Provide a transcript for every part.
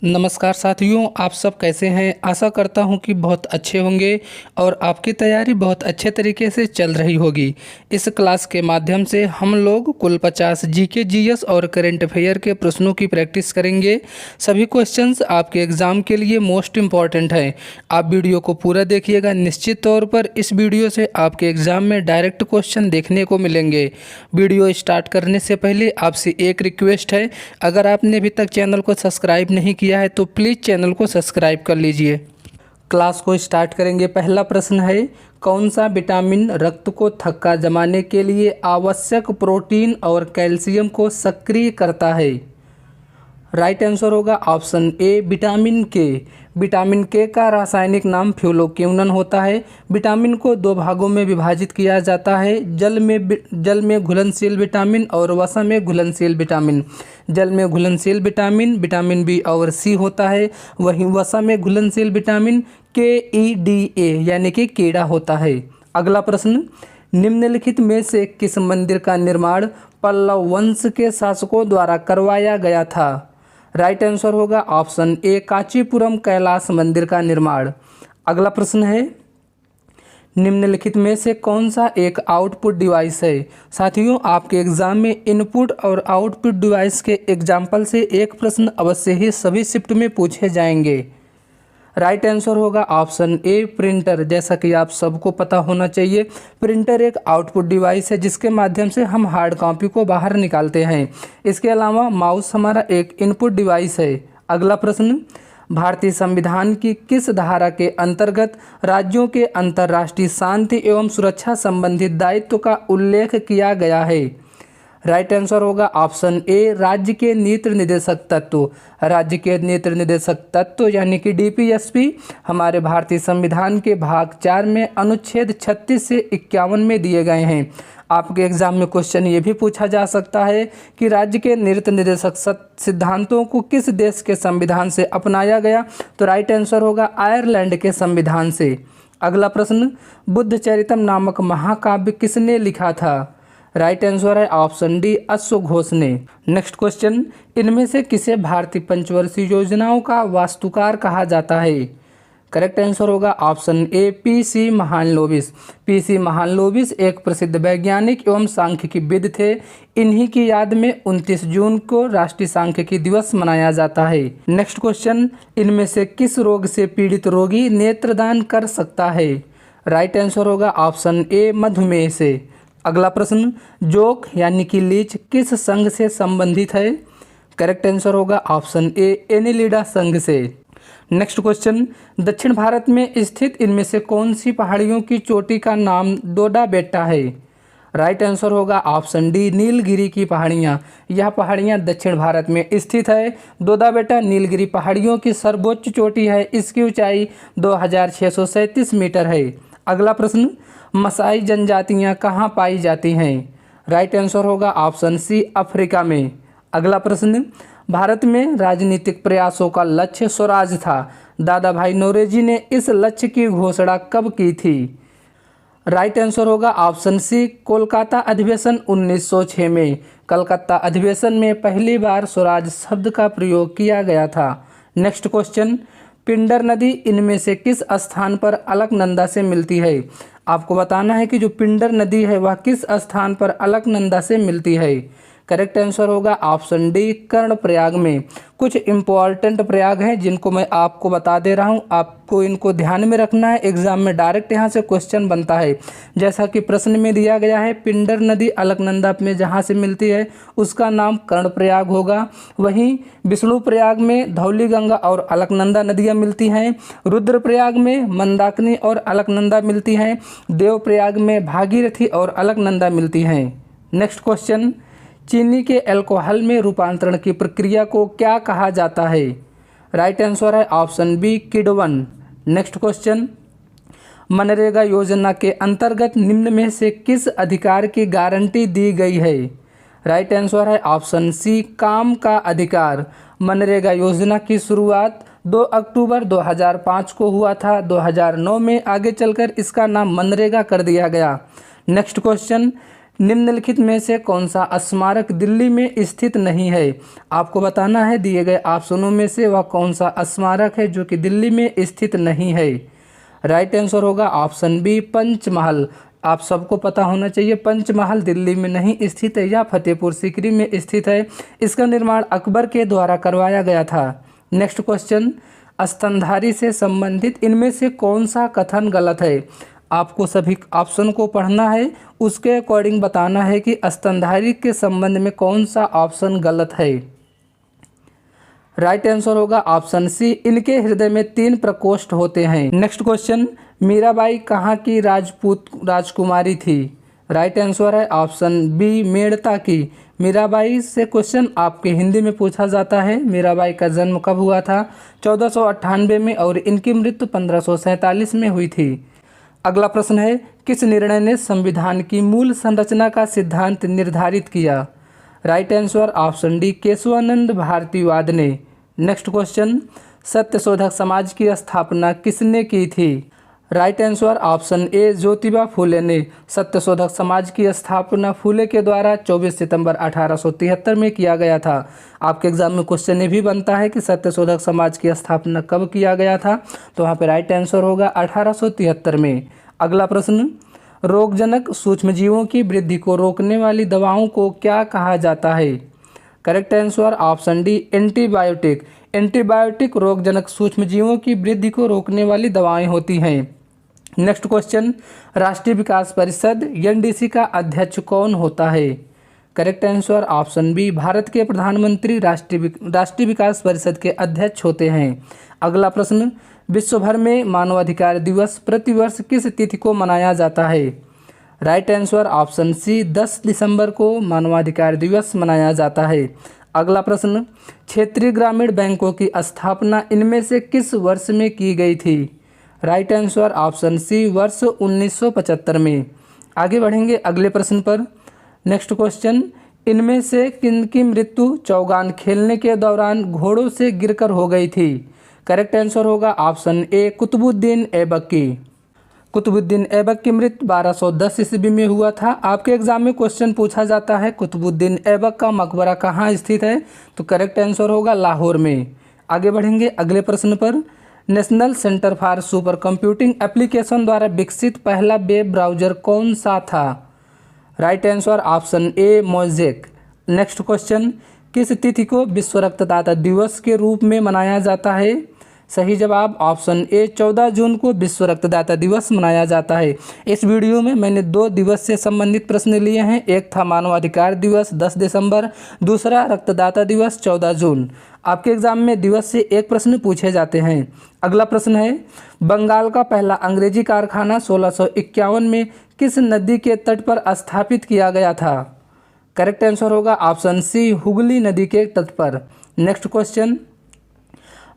नमस्कार साथियों, आप सब कैसे हैं। आशा करता हूं कि बहुत अच्छे होंगे और आपकी तैयारी बहुत अच्छे तरीके से चल रही होगी। इस क्लास के माध्यम से हम लोग कुल 50 जीके जीएस और करंट अफेयर के प्रश्नों की प्रैक्टिस करेंगे। सभी क्वेश्चंस आपके एग्ज़ाम के लिए मोस्ट इम्पॉर्टेंट हैं। आप वीडियो को पूरा देखिएगा। निश्चित तौर पर इस वीडियो से आपके एग्ज़ाम में डायरेक्ट क्वेश्चन देखने को मिलेंगे। वीडियो स्टार्ट करने से पहले आपसे एक रिक्वेस्ट है, अगर आपने अभी तक चैनल को सब्सक्राइब नहीं किया है तो प्लीज़ चैनल को सब्सक्राइब कर लीजिए। क्लास को स्टार्ट करेंगे। पहला प्रश्न है, कौन सा विटामिन रक्त को थक्का जमाने के लिए आवश्यक प्रोटीन और कैल्शियम को सक्रिय करता है। राइट आंसर होगा ऑप्शन ए विटामिन के। विटामिन के का रासायनिक नाम फ्यूलोक्विनोन होता है। विटामिन को दो भागों में विभाजित किया जाता है, जल में घुलनशील विटामिन और वसा में घुलनशील विटामिन। जल में घुलनशील विटामिन विटामिन बी और सी होता है, वहीं वसा में घुलनशील विटामिन KEDA यानी कि कीड़ा होता है। अगला प्रश्न, निम्नलिखित में से किस मंदिर का निर्माण पल्लव वंश के शासकों द्वारा करवाया गया था। राइट आंसर होगा ऑप्शन ए कांचीपुरम कैलाश मंदिर का निर्माण। अगला प्रश्न है, निम्नलिखित में से कौन सा एक आउटपुट डिवाइस है। साथियों, आपके एग्जाम में इनपुट और आउटपुट डिवाइस के एग्जाम्पल से एक प्रश्न अवश्य ही सभी शिफ्ट में पूछे जाएंगे। राइट आंसर होगा ऑप्शन ए प्रिंटर। जैसा कि आप सबको पता होना चाहिए, प्रिंटर एक आउटपुट डिवाइस है जिसके माध्यम से हम हार्ड कॉपी को बाहर निकालते हैं। इसके अलावा माउस हमारा एक इनपुट डिवाइस है। अगला प्रश्न, भारतीय संविधान की किस धारा के अंतर्गत राज्यों के अंतर्राष्ट्रीय शांति एवं सुरक्षा संबंधित दायित्व का उल्लेख किया गया है। राइट आंसर होगा ऑप्शन ए राज्य के नीति निर्देशक तत्व। राज्य के नीति निर्देशक तत्व यानी कि DPSP हमारे भारतीय संविधान के भाग 4 में अनुच्छेद 36 से 51 में दिए गए हैं। आपके एग्जाम में क्वेश्चन ये भी पूछा जा सकता है कि राज्य के नीति निर्देशक सिद्धांतों को किस देश के संविधान से अपनाया गया, तो राइट आंसर होगा आयरलैंड के संविधान से। अगला प्रश्न, बुद्ध चरितम नामक महाकाव्य किसने लिखा था। राइट आंसर है ऑप्शन डी अश्वघोष ने। नेक्स्ट क्वेश्चन, इनमें से किसे भारतीय पंचवर्षीय योजनाओं का वास्तुकार कहा जाता है। करेक्ट आंसर होगा option A PC Mahalanobis. PC Mahalanobis एक प्रसिद्ध वैज्ञानिक एवं सांख्यिकी थे। इन्हीं की याद में 29 जून को राष्ट्रीय सांख्यिकी दिवस मनाया जाता है। नेक्स्ट क्वेश्चन, इनमें से किस रोग से पीड़ित रोगी नेत्रदान कर सकता है। राइट आंसर होगा ऑप्शन ए मधुमेह से। अगला प्रश्न, जोक यानी कि लीच किस संघ से संबंधित है। करेक्ट आंसर होगा ऑप्शन ए एनिलिडा संघ से। नेक्स्ट क्वेश्चन, दक्षिण भारत में स्थित इनमें से कौन सी पहाड़ियों की चोटी का नाम डोडा बेटा है। राइट आंसर होगा ऑप्शन डी नीलगिरी की पहाड़ियाँ। यह पहाड़ियाँ दक्षिण भारत में स्थित है। डोडा बेटा नीलगिरी पहाड़ियों की सर्वोच्च चोटी है। इसकी ऊंचाई 2637 मीटर है। अगला प्रश्न, मसाई जनजातियां कहाँ पाई जाती हैं। राइट आंसर होगा ऑप्शन सी अफ्रीका में। अगला प्रश्न, भारत में राजनीतिक प्रयासों का लक्ष्य स्वराज था। दादा भाई नौरोजी ने इस लक्ष्य की घोषणा कब की थी। राइट आंसर होगा ऑप्शन सी कोलकाता अधिवेशन 1906 में। कलकत्ता अधिवेशन में पहली बार स्वराज शब्द का प्रयोग किया गया था। नेक्स्ट क्वेश्चन, पिंडर नदी इनमें से किस स्थान पर अलकनंदा से मिलती है। आपको बताना है कि जो पिंडर नदी है वह किस स्थान पर अलकनंदा से मिलती है। करेक्ट आंसर होगा ऑप्शन डी कर्णप्रयाग में। कुछ इंपॉर्टेंट प्रयाग हैं जिनको मैं आपको बता दे रहा हूं, आपको इनको ध्यान में रखना है। एग्जाम में डायरेक्ट यहां से क्वेश्चन बनता है। जैसा कि प्रश्न में दिया गया है, पिंडर नदी अलकनंदा में जहां से मिलती है उसका नाम कर्णप्रयाग होगा। वहीं विष्णुप्रयाग में धौली गंगा और अलकनंदा नदियाँ मिलती हैं। रुद्रप्रयाग में मंदाकिनी और अलकनंदा मिलती हैं। देवप्रयाग में भागीरथी और अलकनंदा मिलती हैं। नेक्स्ट क्वेश्चन, चीनी के अल्कोहल में रूपांतरण की प्रक्रिया को क्या कहा जाता है। राइट आंसर है ऑप्शन बी किण्वन। नेक्स्ट क्वेश्चन, मनरेगा योजना के अंतर्गत निम्न में से किस अधिकार की गारंटी दी गई है। राइट आंसर है ऑप्शन सी काम का अधिकार। मनरेगा योजना की शुरुआत 2 अक्टूबर 2005 को हुआ था। 2009 में आगे चलकर इसका नाम मनरेगा कर दिया गया। नेक्स्ट क्वेश्चन, निम्नलिखित में से कौन सा स्मारक दिल्ली में स्थित नहीं है? आपको बताना है दिए गए ऑप्शनों में से वह कौन सा स्मारक है जो कि दिल्ली में स्थित नहीं है। राइट आंसर होगा ऑप्शन बी, पंचमहल। आप सबको पता होना चाहिए पंचमहल दिल्ली में नहीं स्थित है, या फतेहपुर सीकरी में स्थित है। इसका निर्माण अकबर के द्वारा करवाया गया था। नेक्स्ट क्वेश्चन, स्तनधारी से संबंधित इनमें से कौन सा कथन गलत है? आपको सभी ऑप्शन को पढ़ना है, उसके अकॉर्डिंग बताना है कि स्तनधारी के संबंध में कौन सा ऑप्शन गलत है। राइट आंसर होगा ऑप्शन सी, इनके हृदय में 3 प्रकोष्ठ होते हैं। नेक्स्ट क्वेश्चन, मीराबाई कहाँ की राजपूत राजकुमारी थी? राइट आंसर है ऑप्शन बी, मेड़ता की। मीराबाई से क्वेश्चन आपके हिंदी में पूछा जाता है। मीराबाई का जन्म कब हुआ था? 1498 में, और इनकी मृत्यु 1547 में हुई थी। अगला प्रश्न है, किस निर्णय ने संविधान की मूल संरचना का सिद्धांत निर्धारित किया? Right answer option D, Kesavananda भारतीवाद ने। नेक्स्ट क्वेश्चन, सत्यशोधक समाज की स्थापना किसने की थी? Right answer option A, Jyotiba Phule ने। सत्यशोधक समाज की स्थापना फूले के द्वारा 24 सितंबर 1873 में किया गया था। आपके एग्जाम में क्वेश्चन ये भी बनता है कि सत्यशोधक समाज की स्थापना कब किया गया था, तो वहाँ पे राइट आंसर होगा 1873 में। अगला प्रश्न, रोगजनक सूक्ष्मजीवों की वृद्धि को रोकने वाली दवाओं को क्या कहा जाता है? Correct answer option D, antibiotic. Antibiotic रोगजनक सूक्ष्मजीवों की वृद्धि को रोकने वाली दवाएं होती हैं। नेक्स्ट क्वेश्चन, राष्ट्रीय विकास परिषद एनडीसी का अध्यक्ष कौन होता है? Correct answer option B, Bharat के प्रधानमंत्री राष्ट्रीय विकास परिषद के अध्यक्ष होते हैं। अगला प्रश्न, विश्व भर में मानवाधिकार दिवस प्रतिवर्ष किस तिथि को मनाया जाता है? राइट आंसर ऑप्शन सी, 10 दिसंबर को मानवाधिकार दिवस मनाया जाता है। अगला प्रश्न, क्षेत्रीय ग्रामीण बैंकों की स्थापना इनमें से किस वर्ष में की गई थी? राइट आंसर ऑप्शन सी, वर्ष 1975 में। आगे बढ़ेंगे अगले प्रश्न पर। नेक्स्ट क्वेश्चन, इनमें से किन की मृत्यु चौगान खेलने के दौरान घोड़ों से गिरकर हो गई थी? करेक्ट आंसर होगा ऑप्शन ए, कुतुबुद्दीन ऐबक की। कुतुबुद्दीन ऐबक की मृत्यु 1210 ईस्वी में हुआ था। आपके एग्जाम में क्वेश्चन पूछा जाता है कुतुबुद्दीन ऐबक का मकबरा कहाँ स्थित है, तो करेक्ट आंसर होगा लाहौर में। आगे बढ़ेंगे अगले प्रश्न पर। National centre for super computing application द्वारा विकसित पहला वेब ब्राउजर कौन सा था? राइट आंसर ऑप्शन ए, मोज़ेक। नेक्स्ट क्वेश्चन, किस तिथि को विश्व रक्तदाता दिवस के रूप में मनाया जाता है? सही जवाब ऑप्शन ए, 14 जून को विश्व रक्तदाता दिवस मनाया जाता है। इस वीडियो में मैंने 2 दिवस से संबंधित प्रश्न लिए हैं। एक था मानवाधिकार दिवस 10 दिसंबर, दूसरा रक्तदाता दिवस 14 जून। आपके एग्जाम में दिवस से एक प्रश्न पूछे जाते हैं। अगला प्रश्न है, बंगाल का पहला अंग्रेजी कारखाना 1651 में किस नदी के तट पर स्थापित किया गया था? करेक्ट आंसर होगा ऑप्शन सी, हुगली नदी के तट पर। नेक्स्ट क्वेश्चन,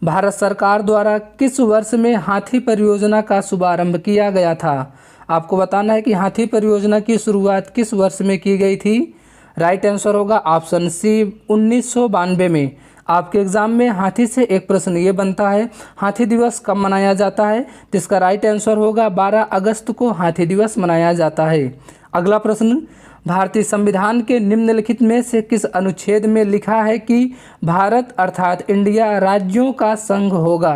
भारत सरकार द्वारा किस वर्ष में हाथी परियोजना का शुभारंभ किया गया था? आपको बताना है कि हाथी परियोजना की शुरुआत किस वर्ष में की गई थी। राइट आंसर होगा ऑप्शन सी, 1992 में। आपके एग्जाम में हाथी से एक प्रश्न ये बनता है, हाथी दिवस कब मनाया जाता है? जिसका राइट आंसर होगा 12 अगस्त को हाथी दिवस मनाया जाता है। अगला प्रश्न, भारतीय संविधान के निम्नलिखित में से किस अनुच्छेद में लिखा है कि भारत अर्थात इंडिया राज्यों का संघ होगा?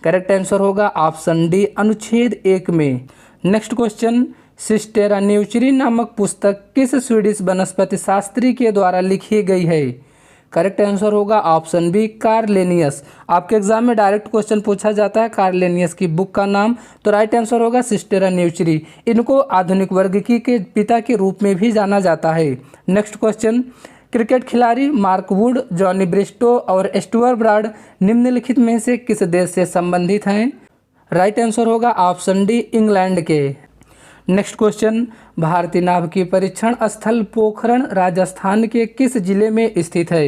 करेक्ट आंसर होगा ऑप्शन डी, अनुच्छेद 1 में। नेक्स्ट क्वेश्चन, सिस्टेरा न्यूचरी नामक पुस्तक किस स्वीडिश वनस्पति शास्त्री के द्वारा लिखी गई है? करेक्ट आंसर होगा ऑप्शन बी, कार्लेनियस। आपके एग्जाम में डायरेक्ट क्वेश्चन पूछा जाता है कार्लेनियस की बुक का नाम, तो राइट आंसर होगा सिस्टेरा न्यूचरी। इनको आधुनिक वर्गीकी के पिता के रूप में भी जाना जाता है। नेक्स्ट क्वेश्चन, क्रिकेट खिलाड़ी मार्क वुड, जॉनी ब्रिस्टो और स्टुअर्ट ब्रॉड निम्नलिखित में से किस देश से संबंधित हैं? राइट आंसर होगा ऑप्शन डी, इंग्लैंड के। नेक्स्ट क्वेश्चन, भारतीय नाभिकीय परीक्षण स्थल पोखरण राजस्थान के किस जिले में स्थित है?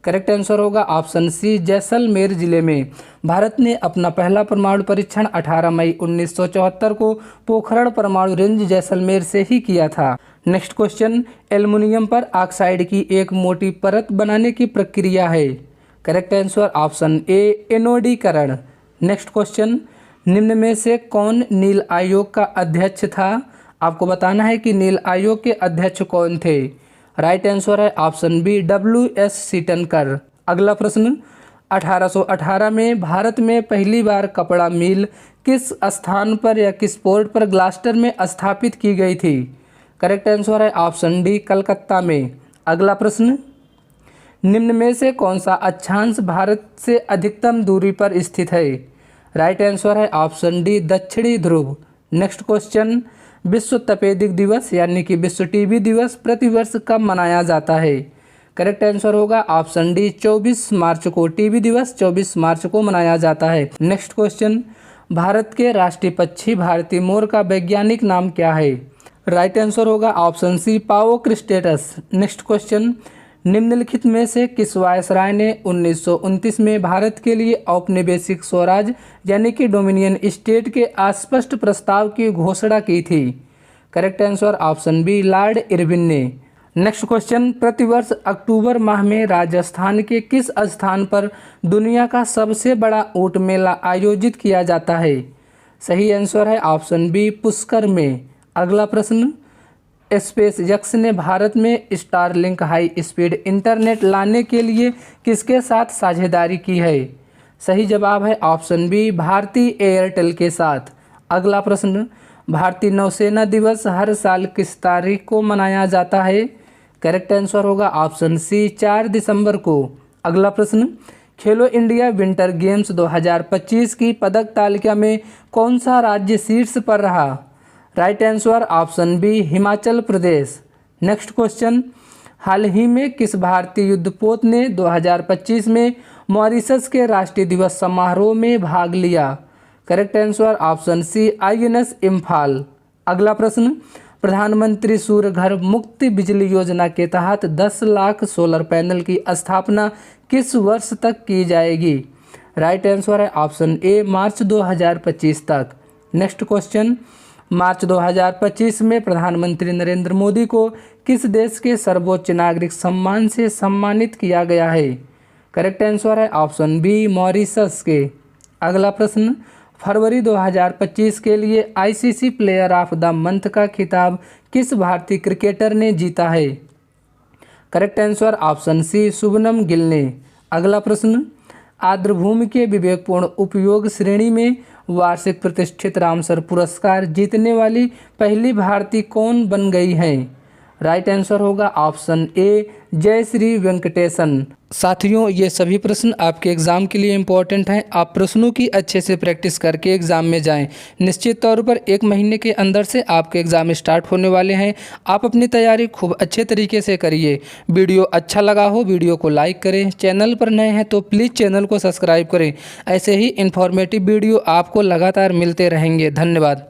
करेक्ट आंसर होगा ऑप्शन सी, जैसलमेर जिले में। भारत ने अपना पहला परमाणु परीक्षण 18 मई 1974 को पोखरण परमाणु रेंज जैसलमेर से ही किया था। नेक्स्ट क्वेश्चन, एल्युमिनियम पर ऑक्साइड की एक मोटी परत बनाने की प्रक्रिया है। करेक्ट आंसर ऑप्शन ए, एनोडीकरण। नेक्स्ट क्वेश्चन, निम्न में से कौन नील आयोग का अध्यक्ष था? आपको बताना है कि नील आयोग के अध्यक्ष कौन थे। राइट आंसर है ऑप्शन बी WS सीटनकर। अगला प्रश्न, 1818 में भारत में पहली बार कपड़ा मिल किस स्थान पर या किस पोर्ट पर ग्लास्टर में स्थापित की गई थी। करेक्ट आंसर है ऑप्शन डी कलकत्ता में। अगला प्रश्न, निम्न में से कौन सा अक्षांश भारत से अधिकतम दूरी पर स्थित है। राइट आंसर है ऑप्शन डी दक्षिणी ध्रुव। नेक्स्ट क्वेश्चन, विश्व तपेदिक दिवस यानी कि विश्व टीबी दिवस प्रतिवर्ष कब मनाया जाता है। करेक्ट आंसर होगा ऑप्शन डी 24 मार्च को। टीबी दिवस 24 मार्च को मनाया जाता है। नेक्स्ट क्वेश्चन, भारत के राष्ट्रीय पक्षी भारतीय मोर का वैज्ञानिक नाम क्या है। राइट आंसर होगा ऑप्शन सी पाओ क्रिस्टेटस। नेक्स्ट क्वेश्चन, निम्नलिखित में से किस वायसराय ने 1929 में भारत के लिए औपनिवेशिक स्वराज यानी कि डोमिनियन स्टेट के अस्पष्ट प्रस्ताव की घोषणा की थी। Correct answer option B lord Irwin ने। नेक्स्ट क्वेश्चन, प्रतिवर्ष अक्टूबर माह में राजस्थान के किस स्थान पर दुनिया का सबसे बड़ा ऊंट मेला आयोजित किया जाता है। सही आंसर है ऑप्शन बी पुष्कर में। अगला प्रश्न, स्पेस एक्स ने भारत में स्टारलिंक हाई स्पीड इंटरनेट लाने के लिए किसके साथ साझेदारी की है। सही जवाब है ऑप्शन बी भारती एयरटेल के साथ। अगला प्रश्न, भारतीय नौसेना दिवस हर साल किस तारीख को मनाया जाता है। करेक्ट आंसर होगा ऑप्शन सी 4 दिसंबर को। अगला प्रश्न, खेलो इंडिया विंटर गेम्स 2025 की पदक तालिका में कौन सा राज्य शीर्ष पर रहा। Right answer option B Himachal Pradesh. Next question, हाल ही में किस भारतीय युद्धपोत ने 2025 में मॉरिशस के राष्ट्रीय दिवस समारोह में भाग लिया। Correct answer option C INS Imphal. अगला प्रश्न, प्रधानमंत्री सूर्य घर मुक्त बिजली योजना के तहत 10 लाख सोलर पैनल की स्थापना किस वर्ष तक की जाएगी। राइट आंसर है ऑप्शन ए मार्च 2025 तक। नेक्स्ट क्वेश्चन, मार्च 2025 में प्रधानमंत्री नरेंद्र मोदी को किस देश के सर्वोच्च नागरिक सम्मान से सम्मानित किया गया है। करेक्ट आंसर है ऑप्शन बी मॉरिशस के। अगला प्रश्न, फरवरी 2025 के लिए ICC player of the month का खिताब किस भारतीय क्रिकेटर ने जीता है। Correct answer option C Shubman Gill ने। अगला प्रश्न, आर्द्रभूमि के विवेकपूर्ण उपयोग श्रेणी में वार्षिक प्रतिष्ठित रामसर पुरस्कार जीतने वाली पहली भारतीय कौन बन गई हैं। राइट आंसर होगा ऑप्शन ए जयश्री वेंकटेशन। साथियों, ये सभी प्रश्न आपके एग्ज़ाम के लिए इम्पोर्टेंट हैं। आप प्रश्नों की अच्छे से प्रैक्टिस करके एग्ज़ाम में जाएं। निश्चित तौर पर 1 महीने के अंदर से आपके एग्ज़ाम स्टार्ट होने वाले हैं। आप अपनी तैयारी खूब अच्छे तरीके से करिए। वीडियो अच्छा लगा हो वीडियो को लाइक करें। चैनल पर नए हैं तो प्लीज़ चैनल को सब्सक्राइब करें। ऐसे ही इन्फॉर्मेटिव वीडियो आपको लगातार मिलते रहेंगे। धन्यवाद।